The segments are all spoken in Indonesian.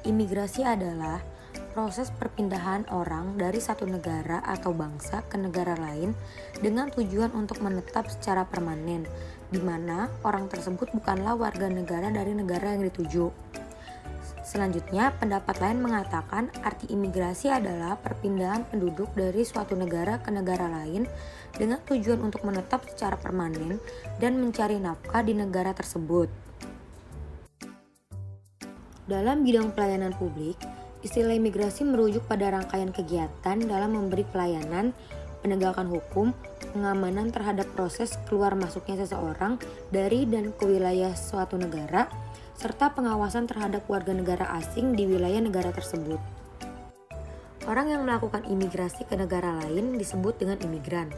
Imigrasi adalah proses perpindahan orang dari satu negara atau bangsa ke negara lain dengan tujuan untuk menetap secara permanen, di mana orang tersebut bukanlah warga negara dari negara yang dituju. Selanjutnya, pendapat lain mengatakan arti imigrasi adalah perpindahan penduduk dari suatu negara ke negara lain dengan tujuan untuk menetap secara permanen dan mencari nafkah di negara tersebut. Dalam bidang pelayanan publik, istilah imigrasi merujuk pada rangkaian kegiatan dalam memberi pelayanan, penegakan hukum, pengamanan terhadap proses keluar masuknya seseorang dari dan ke wilayah suatu negara, serta pengawasan terhadap warga negara asing di wilayah negara tersebut. Orang yang melakukan imigrasi ke negara lain disebut dengan imigran.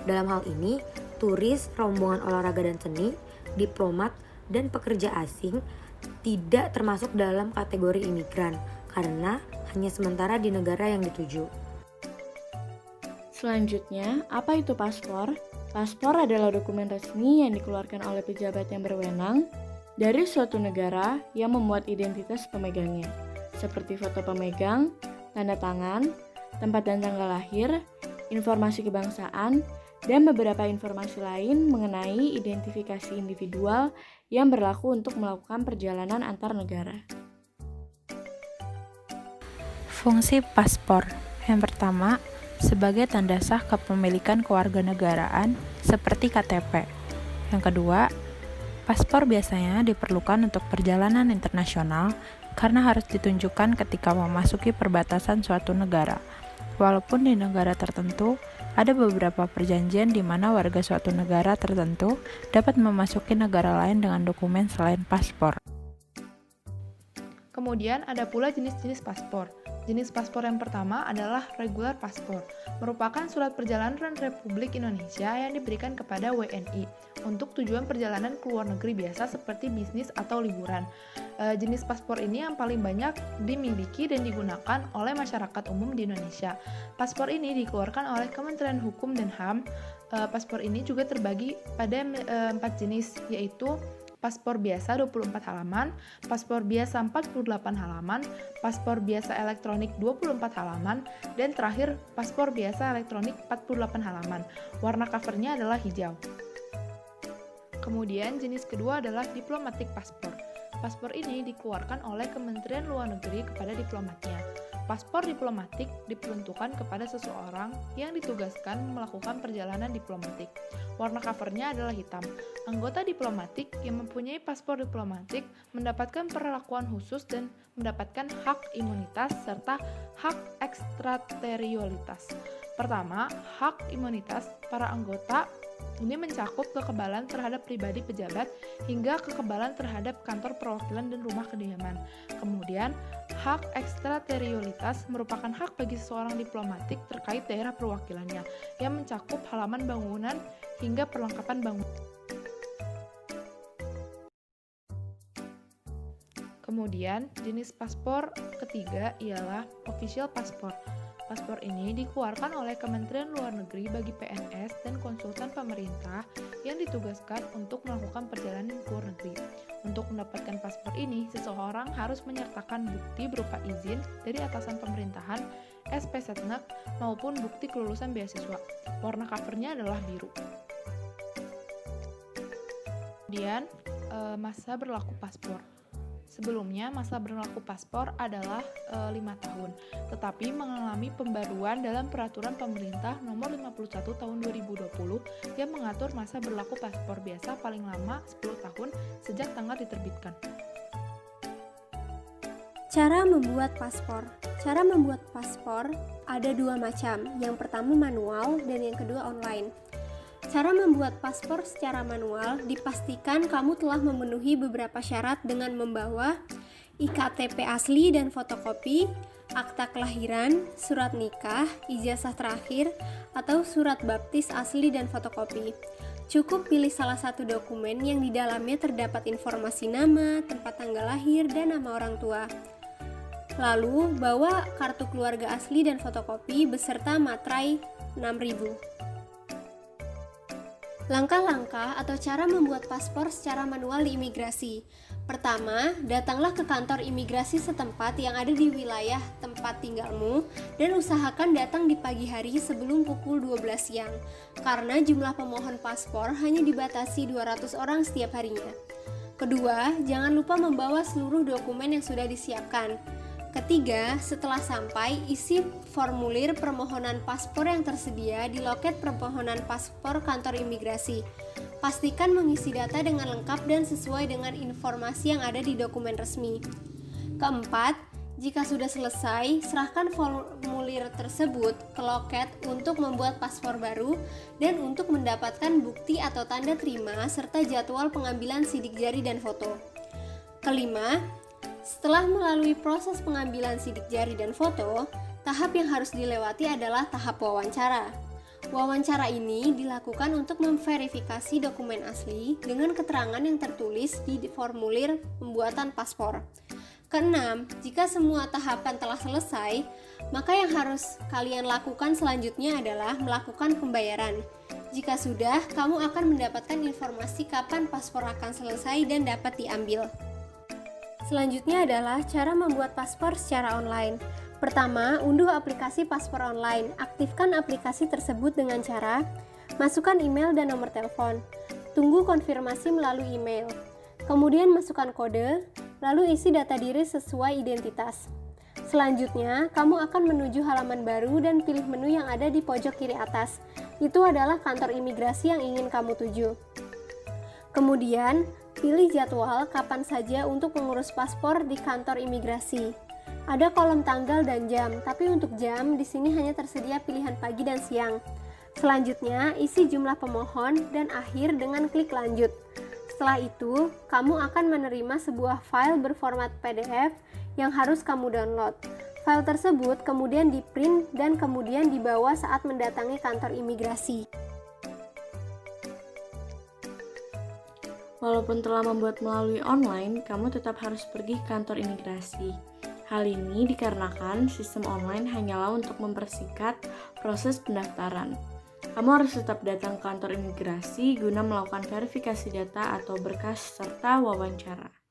Dalam hal ini, turis, rombongan olahraga dan seni, diplomat, dan pekerja asing tidak termasuk dalam kategori imigran karena hanya sementara di negara yang dituju. Selanjutnya, apa itu paspor? Paspor adalah dokumen resmi yang dikeluarkan oleh pejabat yang berwenang dari suatu negara yang memuat identitas pemegangnya, seperti foto pemegang, tanda tangan, tempat dan tanggal lahir, informasi kebangsaan, dan beberapa informasi lain mengenai identifikasi individual yang berlaku untuk melakukan perjalanan antar negara. Fungsi paspor. Yang pertama, sebagai tanda sah kepemilikan kewarganegaraan seperti KTP. Yang kedua, paspor biasanya diperlukan untuk perjalanan internasional karena harus ditunjukkan ketika memasuki perbatasan suatu negara. Walaupun di negara tertentu, ada beberapa perjanjian di mana warga suatu negara tertentu dapat memasuki negara lain dengan dokumen selain paspor. Kemudian ada pula jenis-jenis paspor. Jenis paspor yang pertama adalah regular paspor, merupakan surat perjalanan Republik Indonesia yang diberikan kepada WNI untuk tujuan perjalanan ke luar negeri biasa seperti bisnis atau liburan. Jenis paspor ini yang paling banyak dimiliki dan digunakan oleh masyarakat umum di Indonesia. Paspor ini dikeluarkan oleh Kementerian Hukum dan HAM. Paspor ini juga terbagi pada 4 jenis, yaitu paspor biasa 24 halaman, paspor biasa 48 halaman, paspor biasa elektronik 24 halaman, dan terakhir paspor biasa elektronik 48 halaman. Warna covernya adalah hijau. Kemudian jenis kedua adalah diplomatic paspor. Paspor ini dikeluarkan oleh Kementerian Luar Negeri kepada diplomatnya. Paspor diplomatik diperuntukkan kepada seseorang yang ditugaskan melakukan perjalanan diplomatik. Warna covernya adalah hitam. Anggota diplomatik yang mempunyai paspor diplomatik mendapatkan perlakuan khusus dan mendapatkan hak imunitas serta hak ekstrateritorialitas. Pertama, hak imunitas para anggota ini mencakup kekebalan terhadap pribadi pejabat hingga kekebalan terhadap kantor perwakilan dan rumah kediaman. Kemudian, hak ekstrateritorialitas merupakan hak bagi seseorang diplomatik terkait daerah perwakilannya yang mencakup halaman bangunan hingga perlengkapan bangunan. Kemudian, jenis paspor ketiga ialah official passport. Paspor ini dikeluarkan oleh Kementerian Luar Negeri bagi PNS dan konsultan pemerintah yang ditugaskan untuk melakukan perjalanan ke luar negeri. Untuk mendapatkan paspor ini, seseorang harus menyertakan bukti berupa izin dari atasan pemerintahan, SP Setnek, maupun bukti kelulusan beasiswa. Warna covernya adalah biru. Kemudian, masa berlaku paspor. Sebelumnya, masa berlaku paspor adalah 5 tahun, tetapi mengalami pembaruan dalam Peraturan Pemerintah Nomor 51 Tahun 2020 yang mengatur masa berlaku paspor biasa paling lama 10 tahun sejak tanggal diterbitkan. Cara membuat paspor. Cara membuat paspor ada 2 macam, yang pertama manual dan yang kedua online. Cara membuat paspor secara manual, dipastikan kamu telah memenuhi beberapa syarat dengan membawa IKTP asli dan fotokopi, akta kelahiran, surat nikah, ijazah terakhir, atau surat baptis asli dan fotokopi. Cukup pilih salah satu dokumen yang di dalamnya terdapat informasi nama, tempat tanggal lahir, dan nama orang tua. Lalu, bawa kartu keluarga asli dan fotokopi beserta materai 6.000. Langkah-langkah atau cara membuat paspor secara manual di imigrasi. Pertama, datanglah ke kantor imigrasi setempat yang ada di wilayah tempat tinggalmu dan usahakan datang di pagi hari sebelum pukul 12 siang, karena jumlah pemohon paspor hanya dibatasi 200 orang setiap harinya. Kedua, jangan lupa membawa seluruh dokumen yang sudah disiapkan. Ketiga, setelah sampai, isi formulir permohonan paspor yang tersedia di loket permohonan paspor kantor imigrasi. Pastikan mengisi data dengan lengkap dan sesuai dengan informasi yang ada di dokumen resmi. Keempat, jika sudah selesai, serahkan formulir tersebut ke loket untuk membuat paspor baru dan untuk mendapatkan bukti atau tanda terima serta jadwal pengambilan sidik jari dan foto. Kelima, setelah melalui proses pengambilan sidik jari dan foto, tahap yang harus dilewati adalah tahap wawancara. Wawancara ini dilakukan untuk memverifikasi dokumen asli dengan keterangan yang tertulis di formulir pembuatan paspor. Keenam, jika semua tahapan telah selesai, maka yang harus kalian lakukan selanjutnya adalah melakukan pembayaran. Jika sudah, kamu akan mendapatkan informasi kapan paspor akan selesai dan dapat diambil. Selanjutnya adalah cara membuat paspor secara online. Pertama, unduh aplikasi paspor online. Aktifkan aplikasi tersebut dengan cara masukkan email dan nomor telepon. Tunggu konfirmasi melalui email. Kemudian masukkan kode, lalu isi data diri sesuai identitas. Selanjutnya, kamu akan menuju halaman baru dan pilih menu yang ada di pojok kiri atas. Itu adalah kantor imigrasi yang ingin kamu tuju. Kemudian, pilih jadwal kapan saja untuk mengurus paspor di kantor imigrasi. Ada kolom tanggal dan jam, tapi untuk jam di sini hanya tersedia pilihan pagi dan siang. Selanjutnya, isi jumlah pemohon dan akhir dengan klik lanjut. Setelah itu, kamu akan menerima sebuah file berformat PDF yang harus kamu download. File tersebut kemudian di-print dan kemudian dibawa saat mendatangi kantor imigrasi. Walaupun telah membuat melalui online, kamu tetap harus pergi ke kantor imigrasi. Hal ini dikarenakan sistem online hanyalah untuk mempersingkat proses pendaftaran. Kamu harus tetap datang ke kantor imigrasi guna melakukan verifikasi data atau berkas serta wawancara.